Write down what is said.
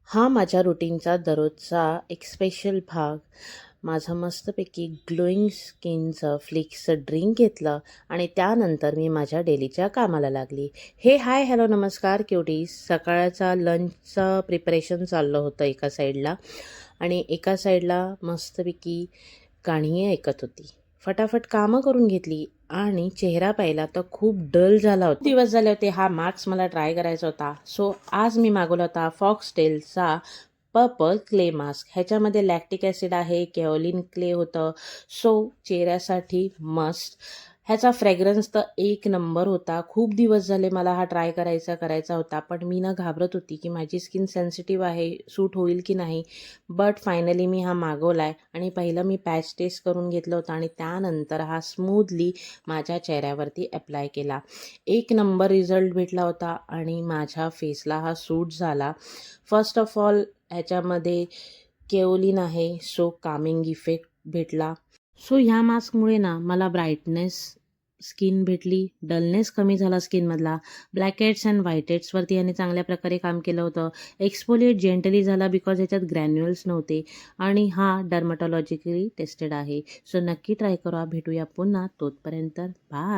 हा माझ्या रुटीनचा दररोजचा एक स्पेशल भाग. माझं मस्तपैकी ग्लोईंग स्किनचं फ्लिक्सचं ड्रिंक घेतलं आणि त्यानंतर मी माझ्या डेलीच्या कामाला लागली. हाय हॅलो नमस्कार क्युटीज. सकाळचा लंचचं प्रिपरेशन चाललं होतं एका साईडला आणि एका साईडला मस्तपैकी गाणी ऐकत होती. फटाफट कामं करून घेतली आणि चेहरा पाहिला तर खूप डल झाला होता. दिवस झाले होते हा मास्क मला ट्राय करायचा होता. सो आज मी मागवला होता फॉक्सटेलचा पर्पल क्ले मास्क. ह्याच्यामध्ये लॅक्टिक ॲसिड आहे, केओलिन क्ले होतं. सो चेहऱ्यासाठी मस्ट. ह्याचा फ्रेग्रन्स तर एक नंबर होता. खूप दिवस झाले मला हा ट्राय करायचा होता, पण मी ना घाबरत होती की माझी स्किन सेन्सिटिव्ह आहे, सूट होईल की नाही. बट फायनली मी हा मागवला आहे आणि पहिलं मी पॅच टेस्ट करून घेतलं होतं आणि त्यानंतर हा स्मूथली माझ्या चेहऱ्यावरती अप्लाय केला. एक नंबर रिझल्ट भेटला होता आणि माझ्या फेसला हा सूट झाला. फर्स्ट ऑफ ऑल ह्याच्यामध्ये केओलिन आहे, सो कामिंग इफेक्ट भेटला. सो ह्या मास्कमुळे ना मला ब्राईटनेस स्किन भेटली, डलनेस कमी झाला स्किनमधला. ब्लॅक हेड्स अँड व्हाईट हेड्सवरती याने चांगल्या प्रकारे काम केलं होतं. एक्सफोलिएट जेंटली झाला बिकॉज ह्याच्यात ग्रॅन्युअल्स नव्हते आणि हा डर्मॅटॉलॉजिकली टेस्टेड आहे. सो नक्की ट्राय करा. भेटूया पुन्हा. तोपर्यंत बाय.